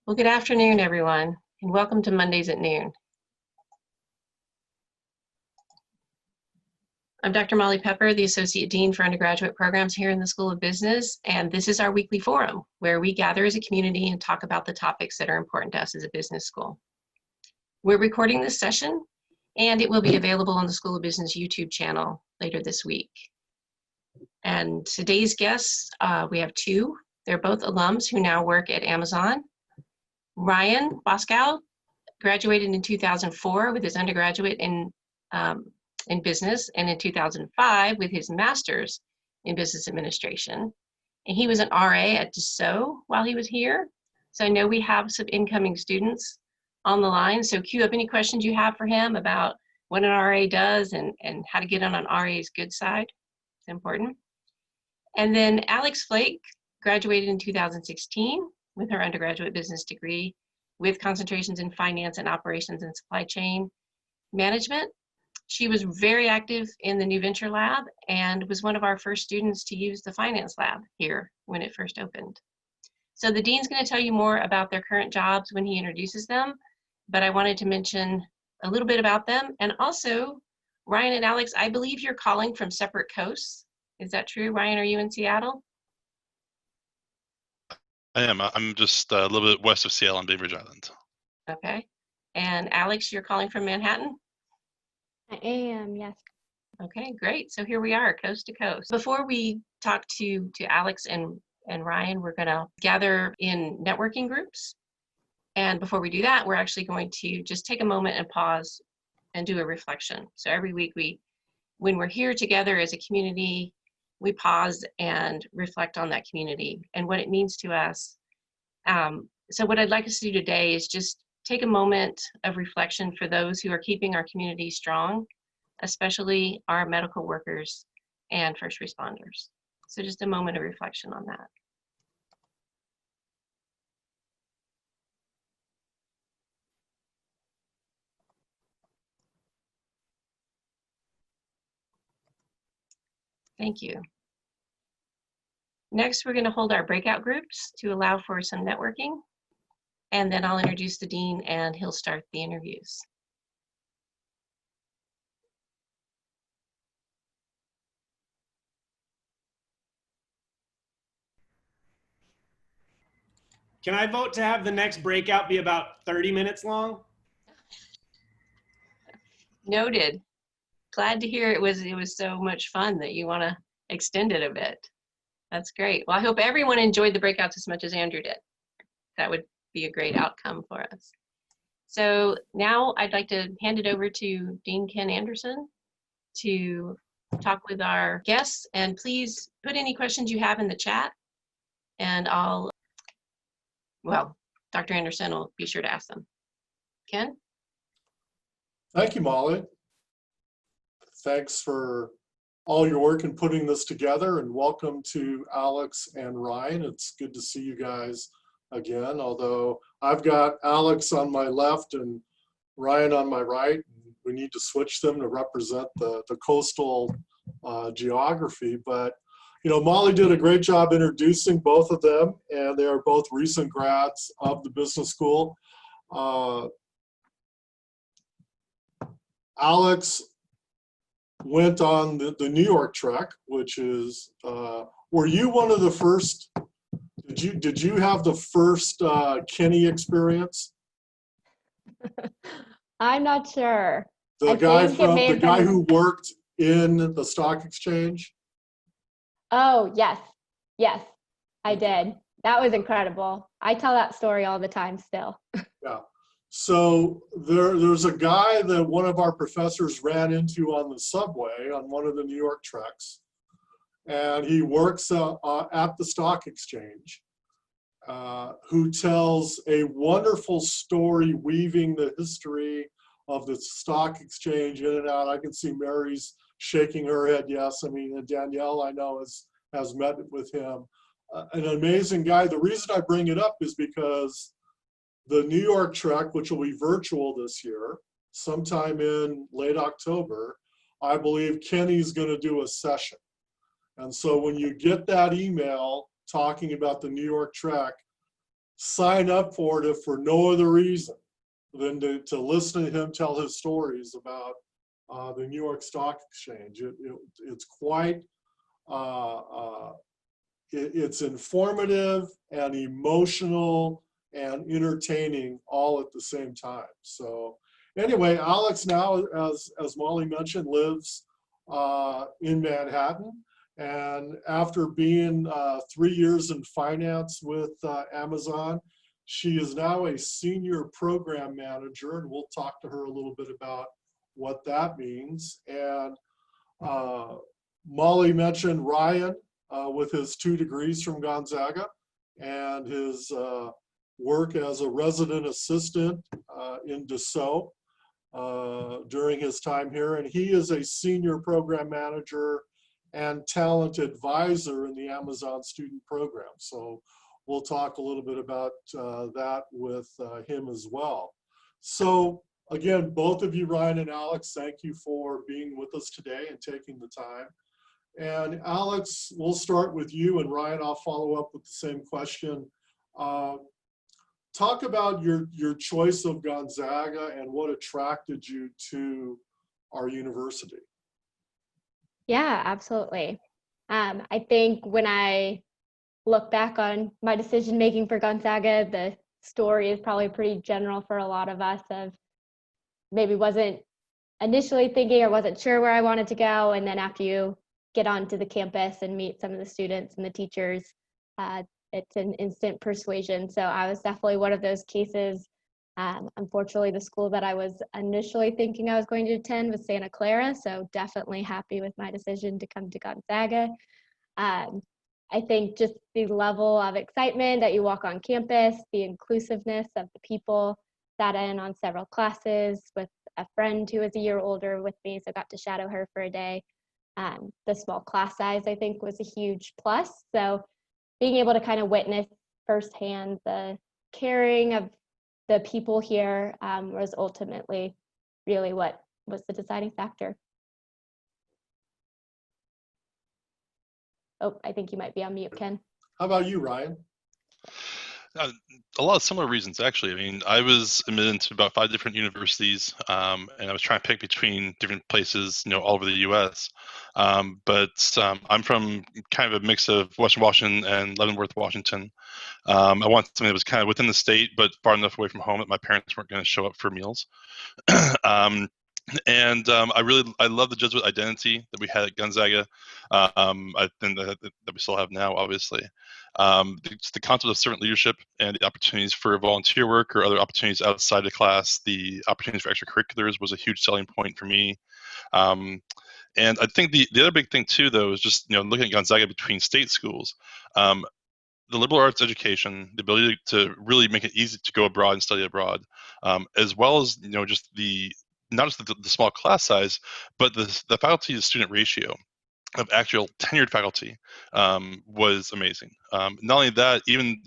Well, good afternoon, everyone, and welcome to Mondays at Noon. I'm Dr. Molly Pepper, the Associate Dean for Undergraduate Programs here in the School of Business, and this is our weekly forum where we gather as a community and talk about the topics that are important to us as a business school. We're recording this session, and it will be available on the School of Business YouTube channel later this week. And today's guests, we have two. They're both alums who now work at Amazon. Ryan Boscow graduated in 2004 with his undergraduate in business, and in 2005 with his master's in business administration. And he was an RA at Boscow while he was here. So I know we have some incoming students on the line. So queue up any questions you have for him about what an RA does and how to get on an RA's good side. It's important. And then Alex Flake graduated in 2016 with her undergraduate business degree with concentrations in finance and operations and supply chain management. She was very active in the New Venture Lab and was one of our first students to use the finance lab here when it first opened. So the dean's going to tell you more about their current jobs when he introduces them, but I wanted to mention a little bit about them. And also, Ryan and Alex, I believe you're calling from separate coasts. Is that true? Ryan, are you in Seattle? I am. I'm just a little bit west of Seattle on Bainbridge Island. Okay. And Alex, you're calling from Manhattan? I am, yes. Okay, great. So here we are, coast to coast. Before we talk to Alex and Ryan, we're going to gather in networking groups. And before we do that, we're actually going to just take a moment and pause and do a reflection. So every week when we're here together as a community, we pause and reflect on that community and what it means to us. So what I'd like us to do today is just take a moment of reflection for those who are keeping our community strong, especially our medical workers and first responders. So just a moment of reflection on that. Thank you. Next, we're going to hold our breakout groups to allow for some networking. And then I'll introduce the dean and he'll start the interviews. Can I vote to have the next breakout be about 30 minutes long? Noted. Glad to hear it was so much fun that you want to extend it a bit. That's great. Well, I hope everyone enjoyed the breakouts as much as Andrew did. That would be a great outcome for us. So now I'd like to hand it over to Dean Ken Anderson to talk with our guests, and please put any questions you have in the chat and Dr. Anderson will be sure to ask them. Ken? Thank you, Molly. Thanks for all your work in putting this together, and welcome to Alex and Ryan. It's good to see you guys again, although I've got Alex on my left and Ryan on my right. We need to switch them to represent the coastal geography, but you know, Molly did a great job introducing both of them, and they are both recent grads of the business school. Alex went on the New York trek, which is, were you one of the first, did you have the first Kenny experience? I'm not sure. The guy who worked in the stock exchange? Oh, yes. Yes, I did. That was incredible. I tell that story all the time still. Yeah. So there's a guy that one of our professors ran into on the subway on one of the New York treks, and he works at the stock exchange, who tells a wonderful story weaving the history of the stock exchange in and out. I can see Mary's shaking her head yes. I mean, and Danielle, I know, has met with him. An amazing guy. The reason I bring it up is because the New York trek, which will be virtual this year, sometime in late October, I believe Kenny's going to do a session. And so when you get that email talking about the New York trek, sign up for it if for no other reason than to listen to him tell his stories about the New York Stock Exchange. It's quite, it's informative and emotional and entertaining all at the same time. So anyway, Alex now, as Molly mentioned, lives in Manhattan. And after being 3 years in finance with Amazon, she is now a senior program manager, and we'll talk to her a little bit about what that means. And Molly mentioned Ryan with his 2 degrees from Gonzaga and his work as a resident assistant in Dassault during his time here. And he is a senior program manager and talent advisor in the Amazon student program. So we'll talk a little bit about that with him as well. So again, both of you, Ryan and Alex, thank you for being with us today and taking the time. And Alex, we'll start with you, and Ryan, I'll follow up with the same question. Talk about your choice of Gonzaga and what attracted you to our university. Yeah, absolutely. I think when I look back on my decision making for Gonzaga, the story is probably pretty general for a lot of us of maybe wasn't initially thinking or wasn't sure where I wanted to go. And then after you get onto the campus and meet some of the students and the teachers, it's an instant persuasion. So I was definitely one of those cases. Unfortunately, the school that I was initially thinking I was going to attend was Santa Clara, so definitely happy with my decision to come to Gonzaga. I think just the level of excitement that you walk on campus, the inclusiveness of the people, sat in on several classes with a friend who was a year older with me, so got to shadow her for a day. The small class size, I think, was a huge plus. So being able to kind of witness firsthand the caring of the people here was ultimately really what was the deciding factor. Oh, I think you might be on mute, Ken. How about you, Ryan? A lot of similar reasons, actually. I mean, I was admitted to about 5 different universities, and I was trying to pick between different places, all over the U.S. But I'm from kind of a mix of Western Washington and Leavenworth, Washington. I wanted something that was kind of within the state, but far enough away from home that my parents weren't going to show up for meals. I love the Jesuit identity that we had at Gonzaga. I think that we still have now, obviously. The concept of servant leadership and the opportunities for volunteer work or other opportunities outside of class, the opportunities for extracurriculars was a huge selling point for me. And I think the other big thing too, though, is just looking at Gonzaga between state schools. The liberal arts education, the ability to really make it easy to go abroad and study abroad, as well as just not just the small class size, but the faculty to student ratio of actual tenured faculty was amazing. Not only that, even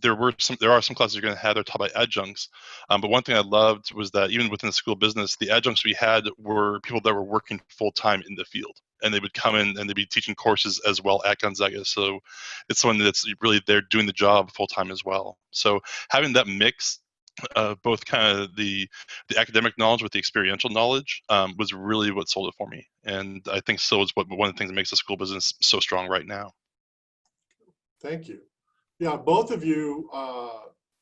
there are some classes you're going to have that are taught by adjuncts, but one thing I loved was that even within the school of business, the adjuncts we had were people that were working full time in the field, and they would come in and they'd be teaching courses as well at Gonzaga. So it's someone that's really there doing the job full time as well. So having that mix of both kind of the academic knowledge with the experiential knowledge was really what sold it for me. And I think so is one of the things that makes the school business so strong right now. Thank you. Yeah, both of you,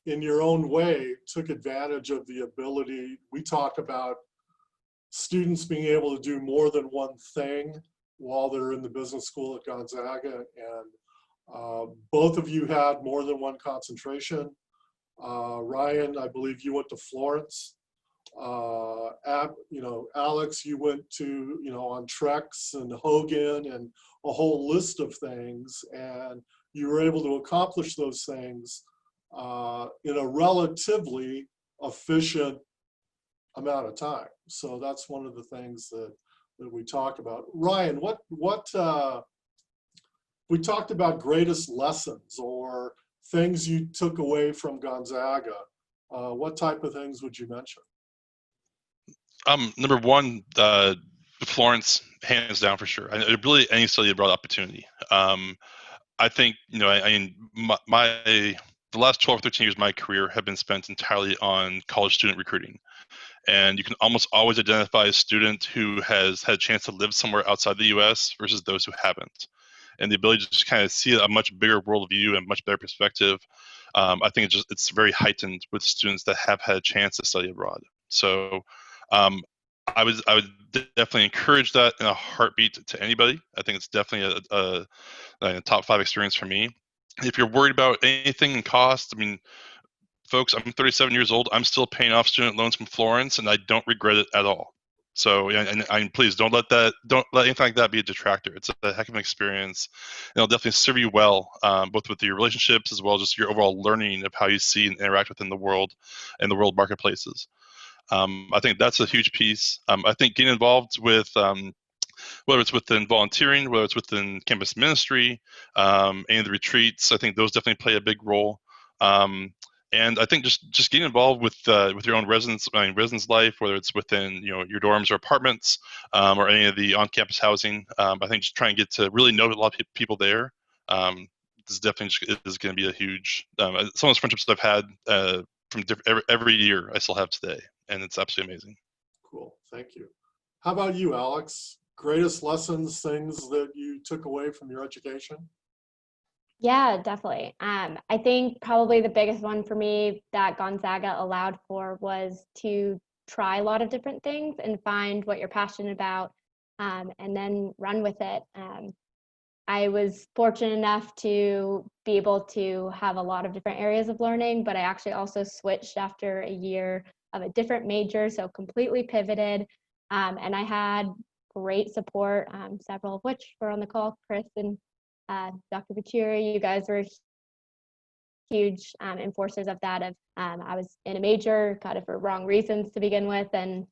in your own way, took advantage of the ability. We talk about students being able to do more than one thing while they're in the business school at Gonzaga. And both of you had more than one concentration. Ryan, I believe you went to Florence. Alex, you went to, on Trex and Hogan and a whole list of things, and you were able to accomplish those things in a relatively efficient amount of time. So that's one of the things that we talk about. Ryan, what we talked about greatest lessons or things you took away from Gonzaga. What type of things would you mention? Number one, Florence, hands down for sure. Really, any study abroad opportunity. I think my the last 12 or 13 years of my career have been spent entirely on college student recruiting. And you can almost always identify a student who has had a chance to live somewhere outside the US versus those who haven't. And the ability to just kind of see a much bigger worldview and much better perspective, I think it's very heightened with students that have had a chance to study abroad. So um, I would definitely encourage that in a heartbeat to anybody. I think it's definitely a top 5 experience for me. If you're worried about anything in cost, I mean, folks, I'm 37 years old. I'm still paying off student loans from Florence, and I don't regret it at all. So, and please don't let anything like that be a detractor. It's a heck of an experience, and it'll definitely serve you well, both with your relationships as well as just your overall learning of how you see and interact within the world and the world marketplaces. I think that's a huge piece. I think getting involved with whether it's within volunteering, whether it's within campus ministry, any of the retreats, I think those definitely play a big role. And I think just getting involved with your own residence life, whether it's within your dorms or apartments, or any of the on-campus housing. I think just trying to get to really know a lot of people there. This definitely is going to be a huge. Some of those friendships I've had from every year I still have today, and it's absolutely amazing. Cool, thank you. How about you, Alex? Greatest lessons, things that you took away from your education? Yeah, definitely. I think probably the biggest one for me that Gonzaga allowed for was to try a lot of different things and find what you're passionate about, and then run with it. I was fortunate enough to be able to have a lot of different areas of learning, but I actually also switched after a year of a different major, so completely pivoted. And I had great support, several of which were on the call, Chris and Dr. Bachiri. You guys were huge enforcers of that. I was in a major kind of for wrong reasons to begin with, and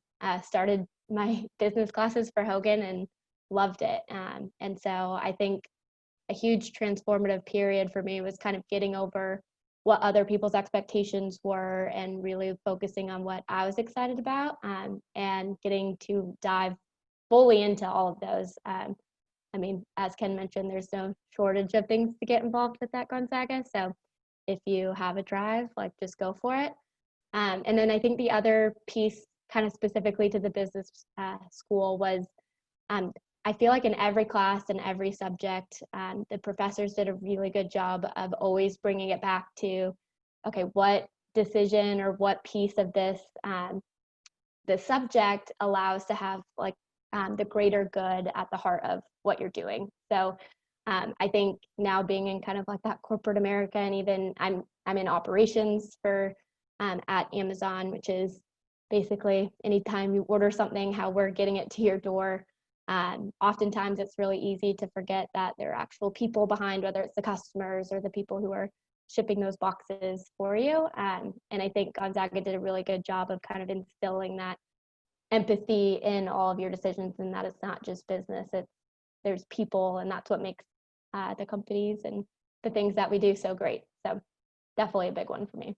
started my business classes for Hogan and loved it. And so I think a huge transformative period for me was kind of getting over what other people's expectations were and really focusing on what I was excited about, and getting to dive fully into all of those. I mean, as Ken mentioned, there's no shortage of things to get involved with at Gonzaga. So if you have a drive, like, just go for it. And then I think the other piece, kind of specifically to the business school, was I feel like in every class and every subject, the professors did a really good job of always bringing it back to, okay, what decision or what piece of this the subject allows to have like the greater good at the heart of what you're doing. So I think now being in kind of like that corporate America, and even I'm in operations for at Amazon, which is basically anytime you order something, how we're getting it to your door. Oftentimes it's really easy to forget that there are actual people behind, whether it's the customers or the people who are shipping those boxes for you. And I think Gonzaga did a really good job of kind of instilling that empathy in all of your decisions, and that it's not just business, there's people, and that's what makes the companies and the things that we do so great. So definitely a big one for me.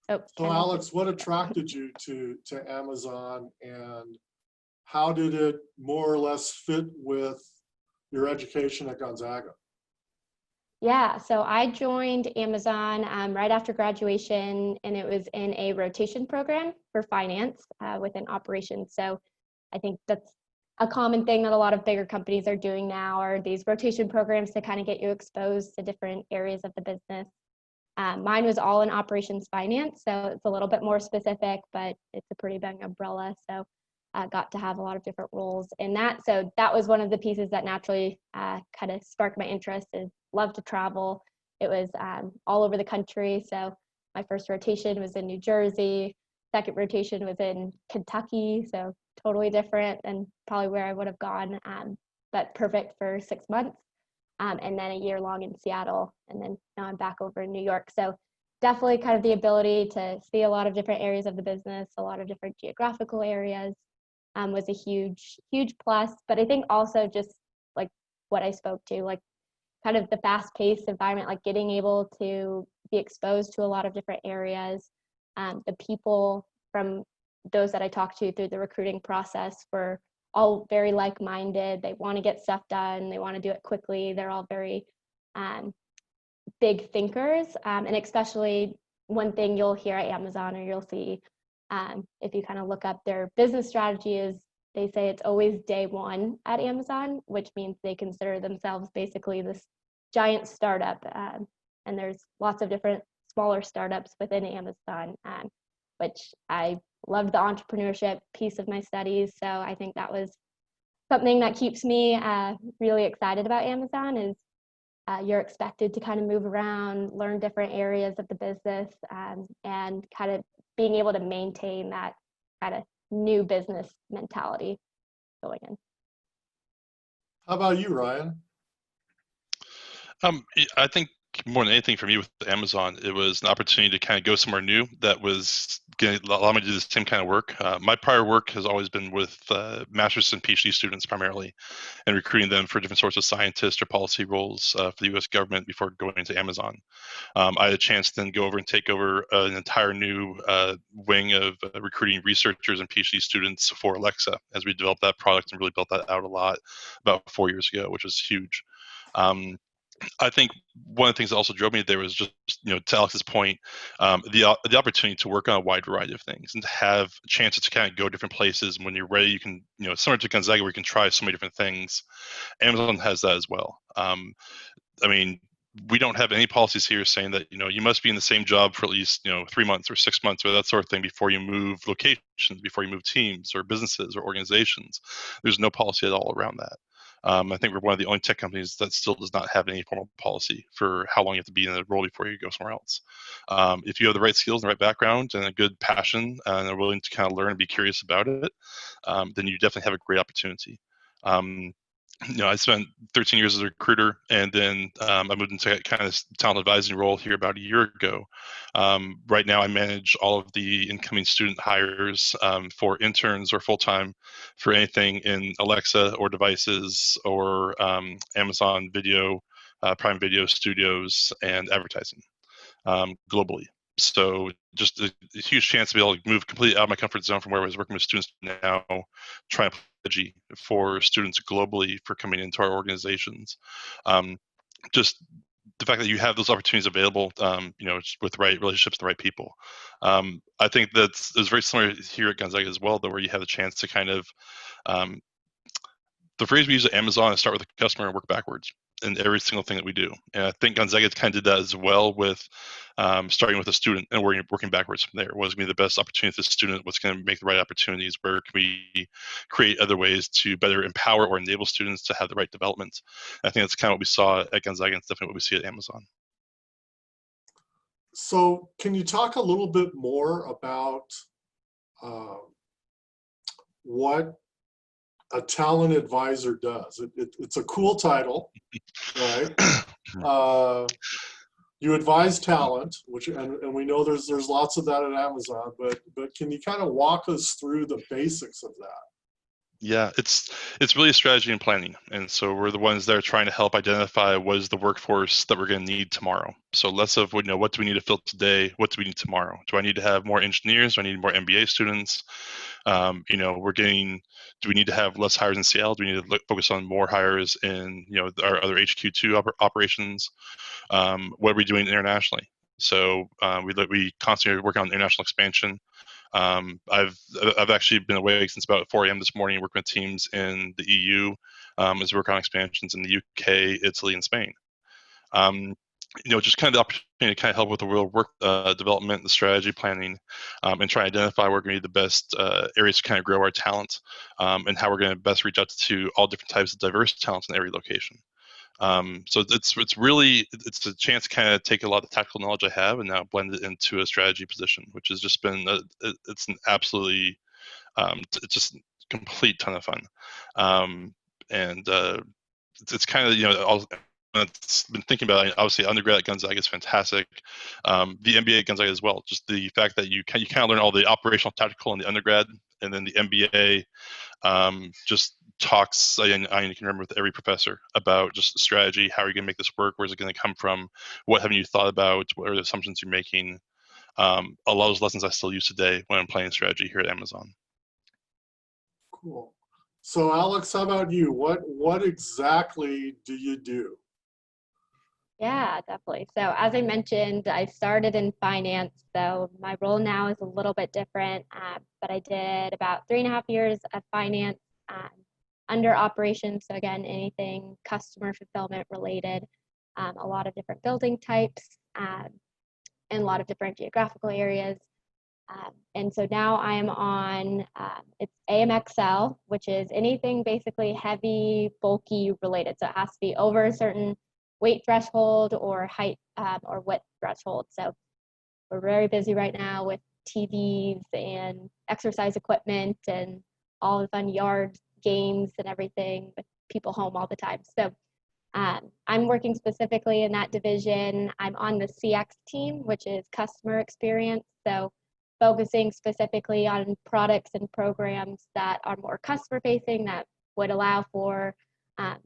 Oh, So Alex, what attracted you to Amazon, and how did it more or less fit with your education at Gonzaga? Yeah, so I joined Amazon right after graduation, and it was in a rotation program for finance within operations. So I think that's a common thing that a lot of bigger companies are doing now, are these rotation programs to kind of get you exposed to different areas of the business. Mine was all in operations finance, so it's a little bit more specific, but it's a pretty big umbrella. So I got to have a lot of different roles in that. So that was one of the pieces that naturally kind of sparked my interest. Is love to travel. It was all over the country. So my first rotation was in New Jersey. Second rotation was in Kentucky. So totally different than probably where I would have gone, but perfect for 6 months. And then a year long in Seattle, and then now I'm back over in New York. So definitely kind of the ability to see a lot of different areas of the business, a lot of different geographical areas, was a huge plus. But I think also just like what I spoke to, like kind of the fast-paced environment, like getting able to be exposed to a lot of different areas. The people from those that I talked to through the recruiting process were all very like-minded. They want to get stuff done. They want to do it quickly. They're all very big thinkers. And especially one thing you'll hear at Amazon, or you'll see if you kind of look up their business strategy, is they say it's always day one at Amazon, which means they consider themselves basically this giant startup. And there's lots of different smaller startups within Amazon, which I loved the entrepreneurship piece of my studies. So I think that was something that keeps me really excited about Amazon, is you're expected to kind of move around, learn different areas of the business, and kind of being able to maintain that kind of new business mentality going in. How about you, Ryan? I think more than anything for me with Amazon, it was an opportunity to kind of go somewhere new that was going to allow me to do the same kind of work. My prior work has always been with master's and PhD students primarily, and recruiting them for different sorts of scientists or policy roles for the U.S. government before going into Amazon. I had a chance to then go over and take over an entire new wing of recruiting researchers and PhD students for Alexa as we developed that product and really built that out a lot about 4 years ago, which was huge. I think one of the things that also drove me there was just, to Alex's point, the opportunity to work on a wide variety of things and to have chances to kind of go different places. And when you're ready, you can, similar to Gonzaga, where you can try so many different things. Amazon has that as well. I mean, we don't have any policies here saying that, you must be in the same job for at least, 3 months or 6 months or that sort of thing before you move locations, before you move teams or businesses or organizations. There's no policy at all around that. I think we're one of the only tech companies that still does not have any formal policy for how long you have to be in a role before you go somewhere else. If you have the right skills and the right background and a good passion and are willing to kind of learn and be curious about it, then you definitely have a great opportunity. I spent 13 years as a recruiter, and then I moved into kind of talent advising role here about a year ago. Right now, I manage all of the incoming student hires for interns or full-time for anything in Alexa or devices or Amazon Video, Prime Video Studios, and advertising globally. So just a huge chance to be able to move completely out of my comfort zone from where I was working with students now, trying to strategy for students globally for coming into our organizations. Just the fact that you have those opportunities available, with the right relationships, the right people. I think that's very similar here at Gonzaga as well, though, where you have the chance to kind of, the phrase we use at Amazon is start with the customer and work backwards in every single thing that we do. And I think Gonzaga kind of did that as well with starting with a student and working backwards from there. What's going to be the best opportunity for the student? What's going to make the right opportunities? Where can we create other ways to better empower or enable students to have the right development? I think that's kind of what we saw at Gonzaga, and it's definitely what we see at Amazon. So can you talk a little bit more about what a talent advisor does? It's a cool title, right? You advise talent, and we know there's lots of that at Amazon, but can you kind of walk us through the basics of that? Yeah, it's really strategy and planning. And so we're the ones that are trying to help identify what is the workforce that we're going to need tomorrow. So less of, what do we need to fill today? What do we need tomorrow? Do I need to have more engineers? Do I need more MBA students? Do we need to have less hires in Seattle? Do we need to focus on more hires in, our other HQ2 operations? What are we doing internationally? So we constantly work on international expansion. I've actually been awake since about 4 a.m. this morning, working with teams in the EU as we work on expansions in the UK, Italy, and Spain. Just kind of the opportunity to kind of help with the real work development, the strategy planning, and try to identify where we're going to be the best areas to kind of grow our talent, and how we're going to best reach out to all different types of diverse talents in every location. So it's a chance to kind of take a lot of the tactical knowledge I have and now blend it into a strategy position, which has just been it's an absolutely it's just a complete ton of fun. It's kind of I've been thinking about it. Obviously, undergrad at Gonzaga is fantastic. The MBA at Gonzaga as well. Just the fact that you kind of learn all the operational, tactical in the undergrad, and then the MBA just talks, I can remember with every professor about just strategy. How are you going to make this work? Where's it going to come from? What haven't you thought about? What are the assumptions you're making? A lot of those lessons I still use today when I'm planning strategy here at Amazon. Cool. So Alex, how about you? What exactly do you do? Yeah, definitely. So as I mentioned, I started in finance, so my role now is a little bit different, but I did about 3.5 years of finance under operations. So again, anything customer fulfillment related, a lot of different building types, and a lot of different geographical areas. And so now I am on, it's AMXL, which is anything basically heavy, bulky related. So it has to be over a certain weight threshold or height or width threshold. So we're very busy right now with TVs and exercise equipment and all the fun yard games and everything with people home all the time. So I'm working specifically in that division. I'm on the CX team, which is customer experience. So focusing specifically on products and programs that are more customer facing that would allow for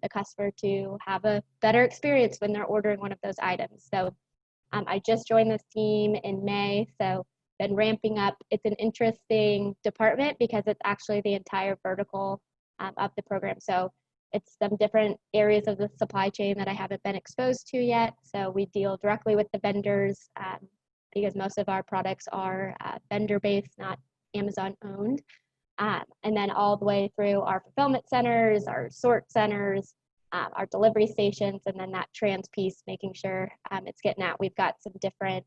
the customer to have a better experience when they're ordering one of those items. So I just joined this team in May, so been ramping up. It's an interesting department because it's actually the entire vertical of the program. So it's some different areas of the supply chain that I haven't been exposed to yet. So we deal directly with the vendors because most of our products are vendor-based, not Amazon-owned. And then all the way through our fulfillment centers, our sort centers, our delivery stations, and then that trans piece, making sure it's getting out. We've got some different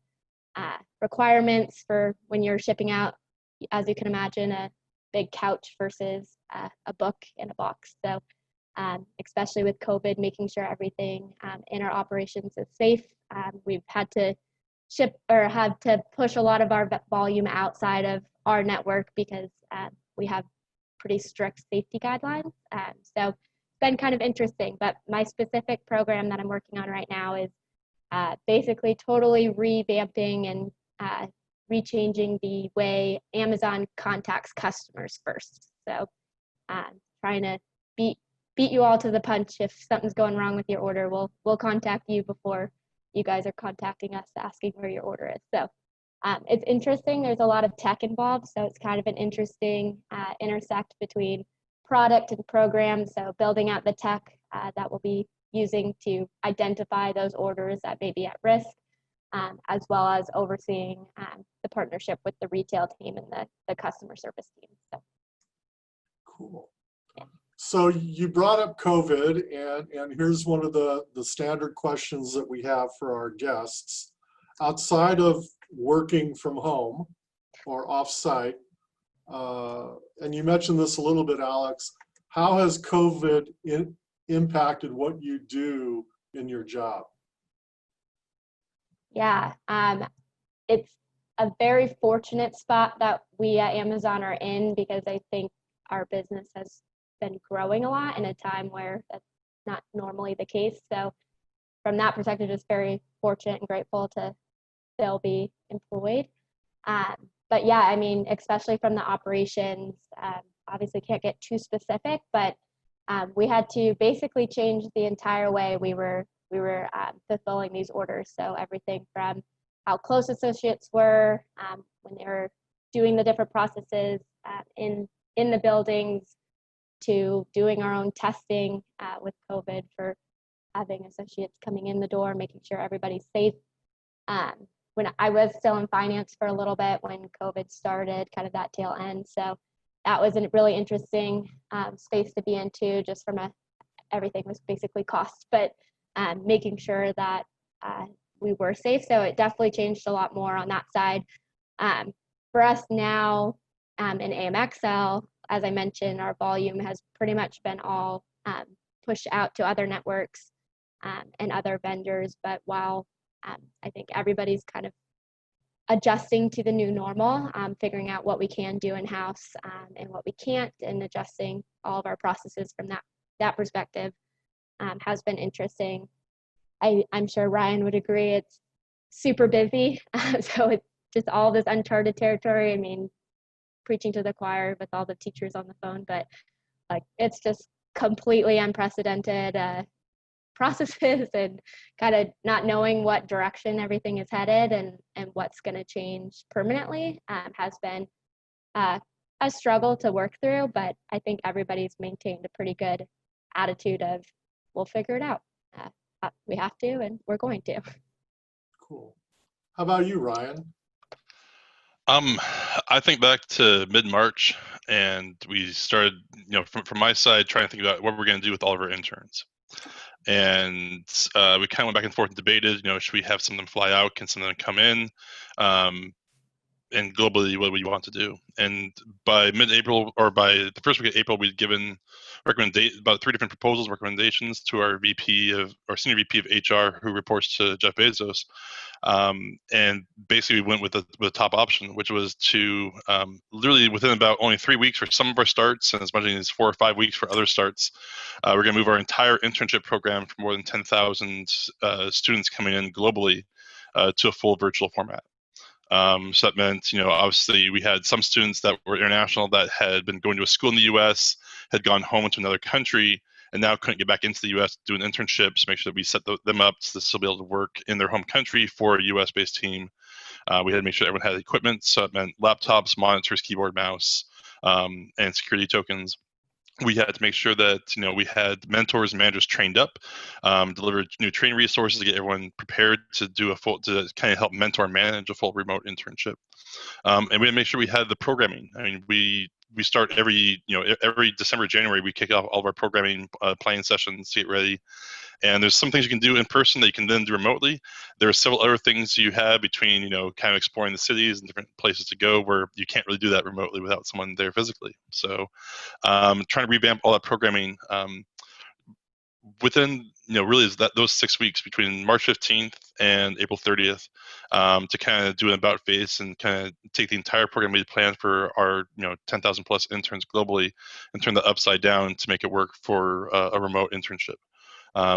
requirements for when you're shipping out, as you can imagine, a big couch versus a book in a box. So especially with COVID, making sure everything in our operations is safe. We've had to ship or had to push a lot of our volume outside of our network because we have pretty strict safety guidelines. So it's been kind of interesting, but my specific program that I'm working on right now is basically totally revamping and rechanging the way Amazon contacts customers first. So trying to beat you all to the punch. If something's going wrong with your order, we'll contact you before you guys are contacting us asking where your order is. So it's interesting. There's a lot of tech involved, so it's kind of an interesting intersect between product and program. So building out the tech that we'll be using to identify those orders that may be at risk, as well as overseeing the partnership with the retail team and the customer service team. So. Cool. So you brought up COVID, and here's one of the standard questions that we have for our guests. Outside of working from home or off-site, and you mentioned this a little bit, Alex, how has COVID impacted what you do in your job? Yeah, it's a very fortunate spot that we at Amazon are in because I think our business has been growing a lot in a time where that's not normally the case. So from that perspective, just very fortunate and grateful to still be employed. But yeah, I mean, especially from the operations, obviously can't get too specific, but we had to basically change the entire way we were fulfilling these orders. So everything from how close associates were when they were doing the different processes in the buildings, to doing our own testing with COVID for having associates coming in the door, making sure everybody's safe. When I was still in finance for a little bit when COVID started, kind of that tail end. So that was a really interesting space to be into, just from everything was basically cost, but making sure that we were safe. So it definitely changed a lot more on that side. For us now in AMXL, as I mentioned, our volume has pretty much been all pushed out to other networks and other vendors. But while I think everybody's kind of adjusting to the new normal, figuring out what we can do in-house and what we can't, and adjusting all of our processes from that perspective has been interesting. I'm sure Ryan would agree, it's super busy. So it's just all this uncharted territory. I mean, preaching to the choir with all the teachers on the phone, but like it's just completely unprecedented processes and kind of not knowing what direction everything is headed and what's going to change permanently has been a struggle to work through, but I think everybody's maintained a pretty good attitude of, we'll figure it out. We have to, and we're going to. Cool. How about you, Ryan? I think back to mid-March, and we started, from my side, trying to think about what we're going to do with all of our interns. And we kind of went back and forth and debated, should we have some of them fly out? Can some of them come in? And globally, what we want to do. And by mid-April, or by the first week of April, we'd given about 3 different proposals, recommendations to our senior VP of HR, who reports to Jeff Bezos. And basically, we went with the top option, which was to literally within about only 3 weeks for some of our starts, and as much as 4 or 5 weeks for other starts, we're going to move our entire internship program for more than 10,000 students coming in globally to a full virtual format. So that meant, obviously we had some students that were international that had been going to a school in the U.S., had gone home to another country, and now couldn't get back into the U.S. doing internships, make sure that we set them up to still be able to work in their home country for a U.S.-based team. We had to make sure everyone had equipment, so it meant laptops, monitors, keyboard, mouse, and security tokens. We had to make sure that we had mentors and managers trained up, deliver new training resources to get everyone prepared to do to kind of help mentor and manage a full remote internship. And we had to make sure we had the programming. I mean, we start every December, January, we kick off all of our programming planning sessions to get ready. And there's some things you can do in person that you can then do remotely. There are several other things you have between, kind of exploring the cities and different places to go where you can't really do that remotely without someone there physically. So trying to revamp all that programming within, really is that those 6 weeks between March 15th and April 30th to kind of do an about face and kind of take the entire program we had planned for our, 10,000 plus interns globally and turn that upside down to make it work for a remote internship.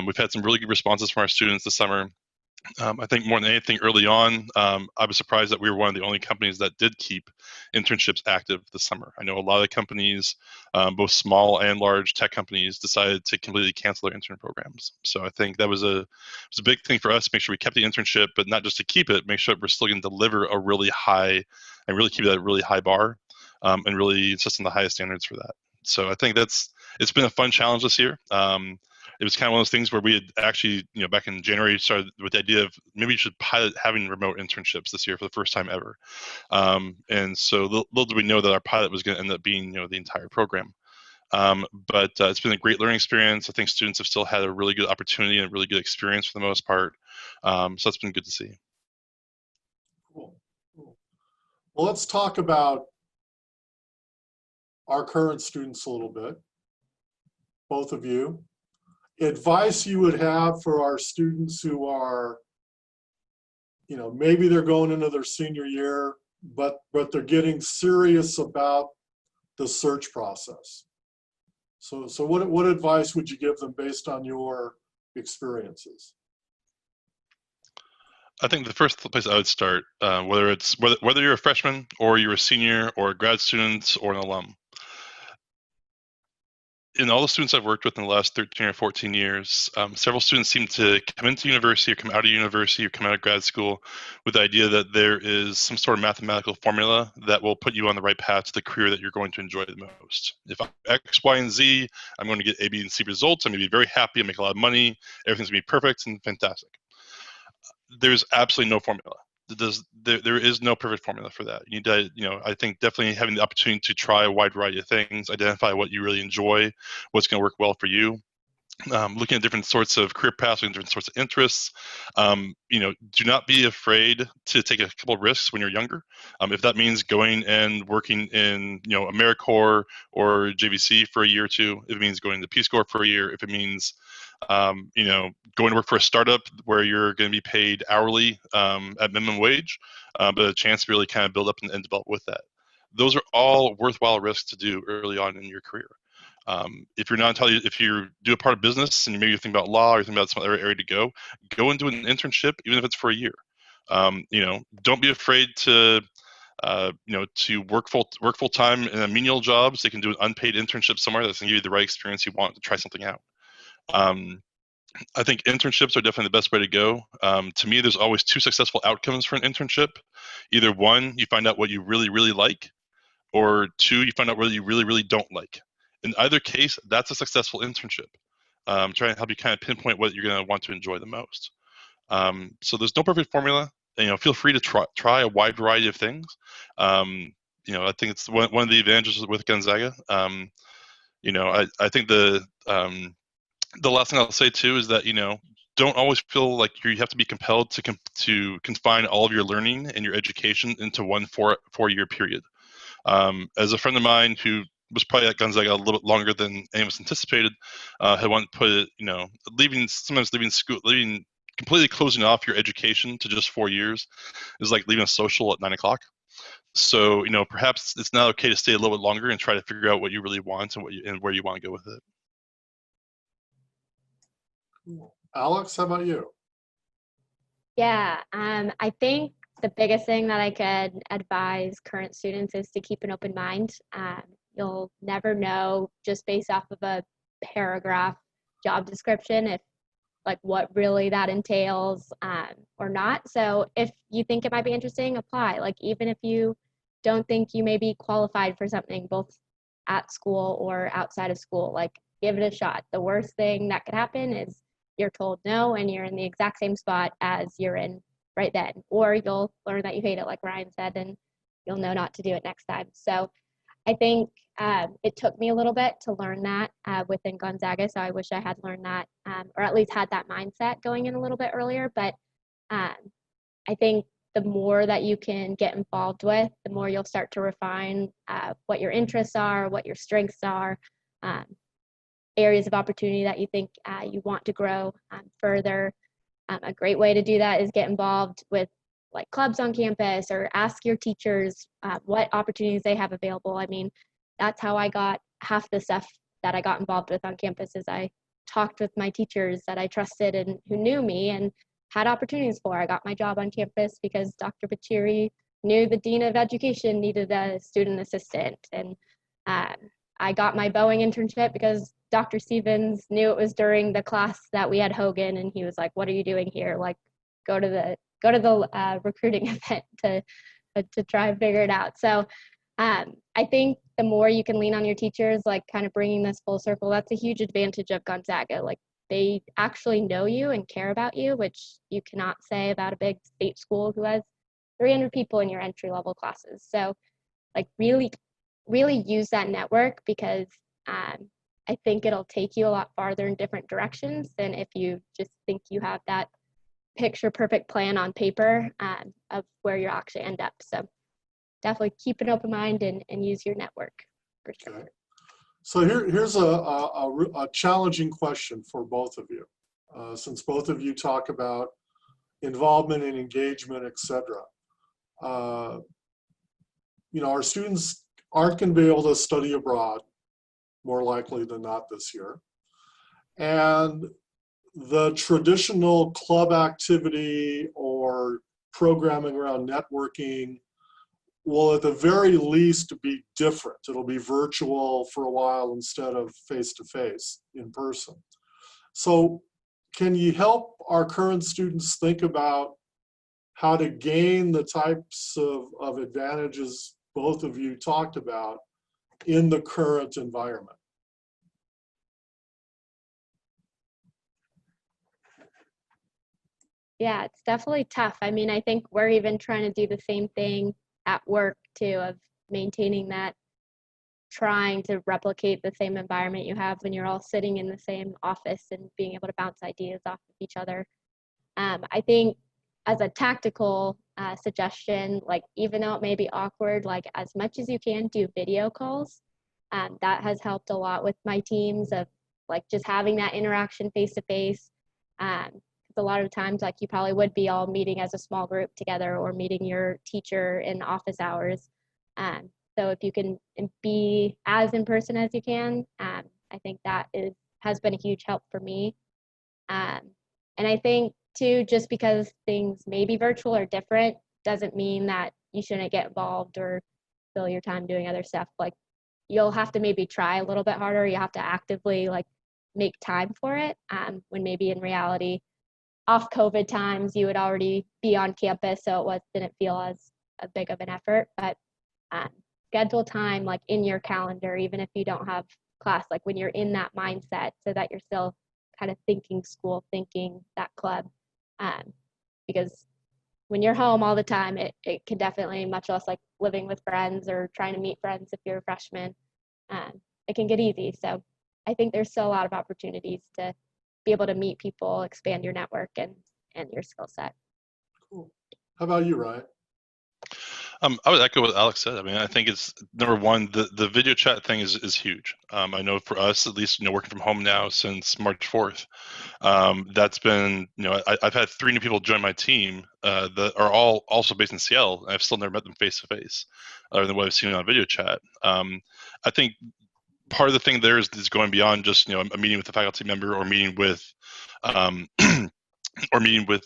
We've had some really good responses from our students this summer. I think more than anything early on, I was surprised that we were one of the only companies that did keep internships active this summer. I know a lot of companies, both small and large tech companies, decided to completely cancel their intern programs. So I think that was a big thing for us to make sure we kept the internship, but not just to keep it, make sure we're still going to deliver a really high and really keep that a really high bar and really insist on the highest standards for that. So I think it's been a fun challenge this year. It was kind of one of those things where we had actually, back in January, started with the idea of maybe we should pilot having remote internships this year for the first time ever. And so little did we know that our pilot was going to end up being, the entire program. But it's been a great learning experience. I think students have still had a really good opportunity and a really good experience for the most part. So that's been good to see. Cool. Well, let's talk about our current students a little bit, both of you. Advice you would have for our students who are, maybe they're going into their senior year, but they're getting serious about the search process. So what advice would you give them based on your experiences? I think the first place I would start, whether you're a freshman or you're a senior or a grad student or an alum, in all the students I've worked with in the last 13 or 14 years, several students seem to come into university or come out of university or come out of grad school with the idea that there is some sort of mathematical formula that will put you on the right path to the career that you're going to enjoy the most. If I'm X, Y, and Z, I'm going to get A, B, and C results. I'm going to be very happy and make a lot of money. Everything's going to be perfect and fantastic. There's absolutely no formula. There is no perfect formula for that. You need to, I think definitely having the opportunity to try a wide variety of things, identify what you really enjoy, what's going to work well for you. Looking at different sorts of career paths and different sorts of interests. Do not be afraid to take a couple of risks when you're younger. If that means going and working in, AmeriCorps or JVC for a year or two, if it means going to Peace Corps for a year, if it means, going to work for a startup where you're going to be paid hourly at minimum wage, but a chance to really kind of build up and develop with that. Those are all worthwhile risks to do early on in your career. If you do a part of business and maybe you think about law or you think about some other area to go and do an internship, even if it's for a year. Don't be afraid to work full time in a menial job so you can do an unpaid internship somewhere that's going to give you the right experience you want to try something out. I think internships are definitely the best way to go. To me, there's always 2 successful outcomes for an internship. Either one, you find out what you really, really like, or 2, you find out whether you really, really don't like. In either case, that's a successful internship. Trying to help you kind of pinpoint what you're going to want to enjoy the most. So there's no perfect formula. Feel free to try a wide variety of things. I think it's one of the advantages with Gonzaga. I think the last thing I'll say too is that don't always feel like you have to be compelled to confine all of your learning and your education into one 4-year period. As a friend of mine who was probably at Gonzaga a little bit longer than any of us anticipated, had once put it, sometimes leaving school, completely closing off your education to just 4 years is like leaving a social at 9 o'clock. So, perhaps it's now okay to stay a little bit longer and try to figure out what you really want and where you want to go with it. Alex, how about you? Yeah, I think the biggest thing that I could advise current students is to keep an open mind. You'll never know just based off of a paragraph job description if what really that entails or not. So if you think it might be interesting, apply. Even if you don't think you may be qualified for something both at school or outside of school, give it a shot. The worst thing that could happen is you're told no and you're in the exact same spot as you're in right then, or you'll learn that you hate it, like Ryan said, and you'll know not to do it next time. So I think it took me a little bit to learn that within Gonzaga, so I wish I had learned that, or at least had that mindset going in a little bit earlier. But I think the more that you can get involved with, the more you'll start to refine what your interests are, what your strengths are, areas of opportunity that you think you want to grow further. A great way to do that is get involved with clubs on campus, or ask your teachers what opportunities they have available. I mean, that's how I got half the stuff that I got involved with on campus, is I talked with my teachers that I trusted and who knew me and had opportunities for. I got my job on campus because Dr. Bachiri knew the Dean of Education needed a student assistant. And I got my Boeing internship because Dr. Stevens knew it was during the class that we had Hogan, and he was like, "What are you doing here? Go to the recruiting event to try and figure it out." So I think the more you can lean on your teachers, kind of bringing this full circle, that's a huge advantage of Gonzaga. They actually know you and care about you, which you cannot say about a big state school who has 300 people in your entry level classes. So really use that network, because I think it'll take you a lot farther in different directions than if you just think you have that picture perfect plan on paper of where you'll actually end up. So definitely keep an open mind and use your network for sure. Okay. So here's a challenging question for both of you, since both of you talk about involvement and engagement, etc. Our students aren't going to be able to study abroad, more likely than not this year. And the traditional club activity or programming around networking will at the very least be different. It'll be virtual for a while instead of face-to-face in person. So can you help our current students think about how to gain the types of advantages both of you talked about in the current environment? Yeah, it's definitely tough. I mean, I think we're even trying to do the same thing at work too, of maintaining that, trying to replicate the same environment you have when you're all sitting in the same office and being able to bounce ideas off of each other. I think as a tactical suggestion, even though it may be awkward, as much as you can, do video calls. That has helped a lot with my teams of just having that interaction face to face. A lot of times, you probably would be all meeting as a small group together, or meeting your teacher in office hours. So if you can be as in person as you can, I think that has been a huge help for me. And I think too, just because things may be virtual or different doesn't mean that you shouldn't get involved or fill your time doing other stuff. You'll have to maybe try a little bit harder. You have to actively make time for it, when maybe in reality, off COVID times, you would already be on campus, so it didn't feel as big of an effort. But schedule time like in your calendar, even if you don't have class, like when you're in that mindset, so that you're still kind of thinking school, thinking that club. Because when you're home all the time, it can definitely, much less like living with friends or trying to meet friends if you're a freshman, it can get easy. So I think there's still a lot of opportunities to be able to meet people, expand your network and your skill set. Cool. How about you, Ryan? I would echo what Alex said. I mean, I think it's number one, the video chat thing is huge. I know for us, at least, working from home now since March 4th, that's been, I've had 3 new people join my team that are all also based in Seattle. And I've still never met them face to face, other than what I've seen on video chat. I think part of the thing there is going beyond just, a meeting with a faculty member or meeting with,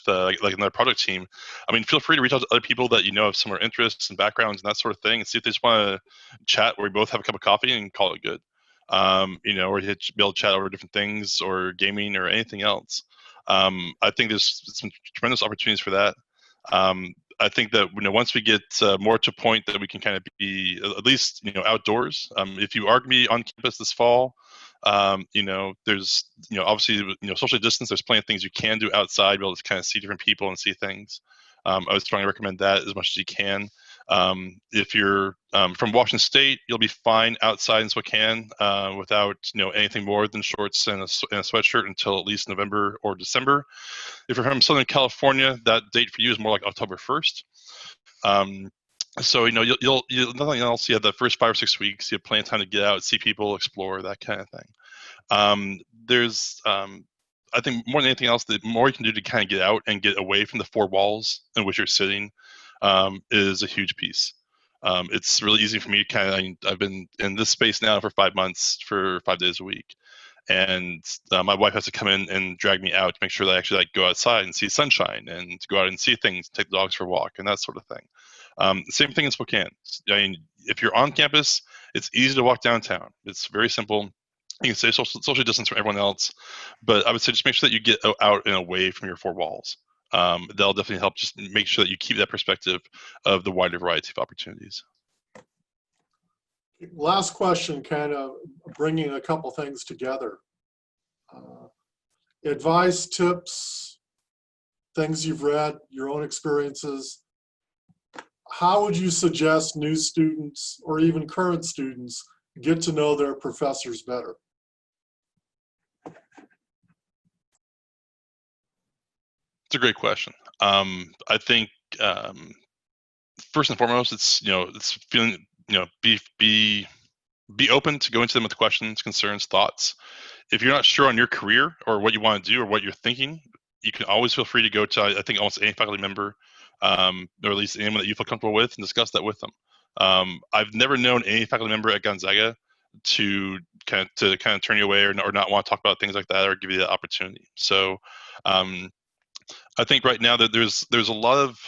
like another project team. I mean, feel free to reach out to other people that have similar interests and backgrounds and that sort of thing, and see if they just want to chat where we both have a cup of coffee and call it good. Or be able to chat over different things or gaming or anything else. I think there's some tremendous opportunities for that. I think that once we get more to a point that we can kind of be at least outdoors. If you are going to be on campus this fall, there's obviously socially distance. There's plenty of things you can do outside, be able to kind of see different people and see things. I would strongly recommend that as much as you can. If you're from Washington State, you'll be fine outside in Spokane without anything more than shorts and a sweatshirt until at least November or December. If you're from Southern California, that date for you is more like October 1st. So you'll nothing else. You have the first 5 or 6 weeks. You have plenty of time to get out, see people, explore, that kind of thing. There's I think more than anything else, the more you can do to kind of get out and get away from the 4 walls in which you're sitting is a huge piece. It's really easy for me to I've been in this space now for 5 months, for 5 days a week. And my wife has to come in and drag me out to make sure that I actually go outside and see sunshine and to go out and see things, take the dogs for a walk and that sort of thing. Same thing in Spokane. I mean, if you're on campus, it's easy to walk downtown. It's very simple. You can stay social distance from everyone else, but I would say just make sure that you get out and away from your 4 walls. That'll definitely help just make sure that you keep that perspective of the wider variety of opportunities. Last question, kind of bringing a couple things together. Advice, tips, things you've read, your own experiences. How would you suggest new students or even current students get to know their professors better? It's a great question. I think first and foremost, it's feeling be open to going to them with questions, concerns, thoughts. If you're not sure on your career or what you want to do or what you're thinking, you can always feel free to go to, I think, almost any faculty member, or at least anyone that you feel comfortable with, and discuss that with them. I've never known any faculty member at Gonzaga to kind of turn you away or not want to talk about things like that or give you the opportunity. So I think right now that there's a lot of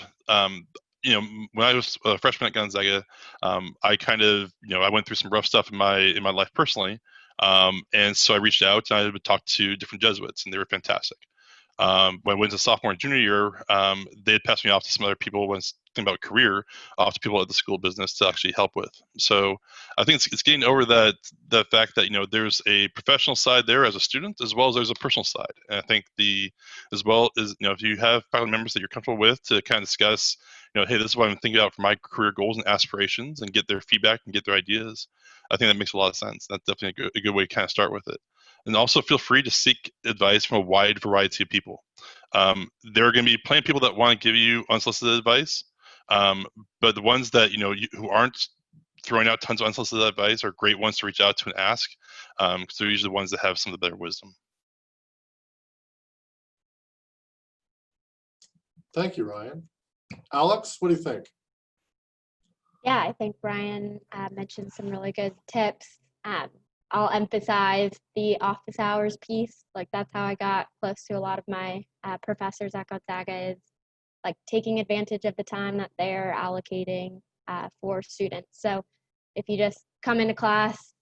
when I was a freshman at Gonzaga, I kind of I went through some rough stuff in my life personally, and so I reached out and I would talk to different Jesuits, and they were fantastic. When I went to sophomore and junior year, they had passed me off to some other people when thinking about career, off to people at the School of Business to actually help with. So I think it's getting over the fact that there's a professional side there as a student, as well as there's a personal side. And I think as well as if you have faculty members that you're comfortable with to kind of discuss, hey, this is what I'm thinking about for my career goals and aspirations, and get their feedback and get their ideas. I think that makes a lot of sense. That's definitely a good way to kind of start with it. And also feel free to seek advice from a wide variety of people. There are going to be plenty of people that want to give you unsolicited advice, but the ones that who aren't throwing out tons of unsolicited advice are great ones to reach out to and ask, because they're usually the ones that have some of the better wisdom. Thank you, Ryan. Alex, what do you think? Yeah, I think Brian mentioned some really good tips. I'll emphasize the office hours piece. Like, that's how I got close to a lot of my professors at Gonzaga, is like taking advantage of the time that they're allocating for students. So if you just come into class,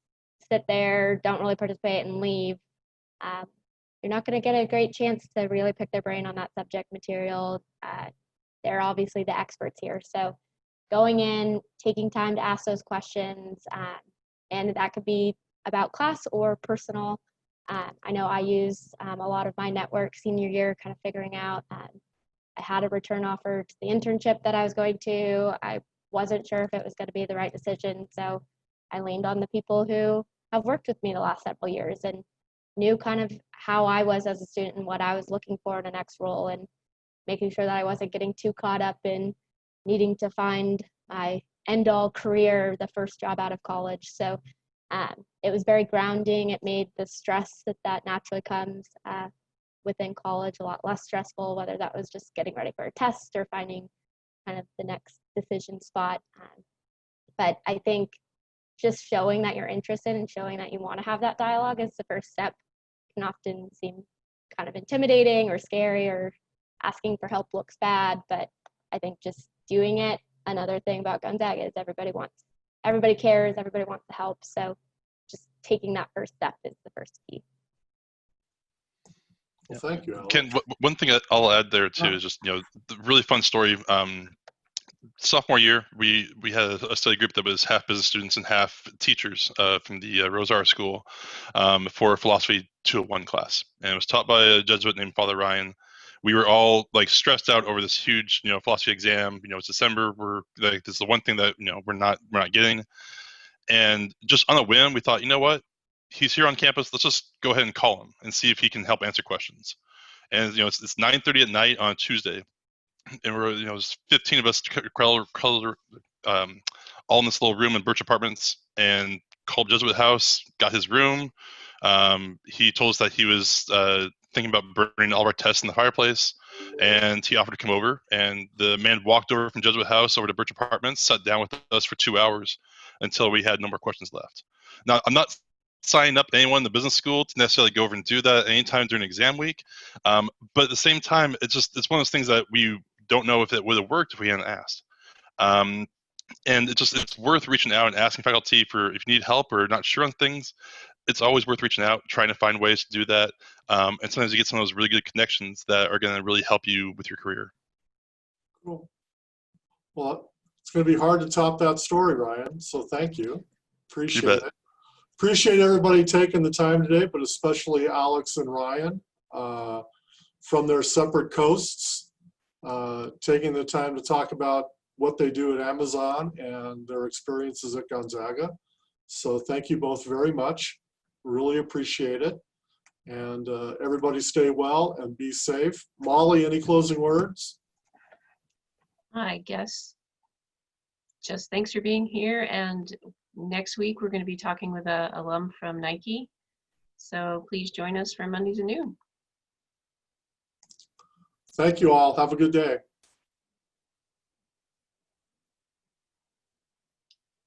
sit there, don't really participate, and leave, you're not going to get a great chance to really pick their brain on that subject material. They're obviously the experts here. So going in, taking time to ask those questions, and that could be about class or personal. I know I used a lot of my network senior year, kind of figuring out. I had a return offer to the internship that I was going to. I wasn't sure if it was going to be the right decision, so I leaned on the people who have worked with me the last several years and knew kind of how I was as a student and what I was looking for in the next role, and making sure that I wasn't getting too caught up in needing to find my end-all career, the first job out of college. So it was very grounding. It made the stress that naturally comes within college a lot less stressful, whether that was just getting ready for a test or finding kind of the next decision spot. But I think just showing that you're interested and showing that you want to have that dialogue is the first step. It can often seem kind of intimidating or scary, or asking for help looks bad, but I think just doing it. Another thing about Gonzaga is everybody cares, everybody wants to help. So just taking that first step is the first key. Well, thank you, Alex. Ken, one thing I'll add there too is just, the really fun story. Sophomore year, we had a study group that was half business students and half teachers from the Rosar School for a philosophy 201 class, and it was taught by a Jesuit named Father Ryan. We were all like stressed out over this huge, philosophy exam. It's December. We're like, this is the one thing that we're not getting. And just on a whim, we thought, you know what? He's here on campus. Let's just go ahead and call him and see if he can help answer questions. And it's 9:30 at night on a Tuesday, and we're there's 15 of us all in this little room in Birch Apartments, and called Jesuit House, got his room. He told us that he was thinking about burning all of our tests in the fireplace, and he offered to come over. And the man walked over from Jesuit House over to Birch Apartments, sat down with us for 2 hours until we had no more questions left. Now, I'm not signing up anyone in the business school to necessarily go over and do that anytime during exam week, but at the same time, it's one of those things that we don't know if it would have worked if we hadn't asked. And it's worth reaching out and asking faculty for if you need help or not sure on things. It's always worth reaching out, trying to find ways to do that. And sometimes you get some of those really good connections that are going to really help you with your career. Cool. Well, it's going to be hard to top that story, Ryan. So thank you. Appreciate it. Appreciate everybody taking the time today, but especially Alex and Ryan from their separate coasts, taking the time to talk about what they do at Amazon and their experiences at Gonzaga. So thank you both very much. Really appreciate it. And everybody stay well and be safe. Molly, any closing words? I guess just thanks for being here. And next week, we're going to be talking with an alum from Nike. So please join us for Mondays at noon. Thank you all. Have a good day.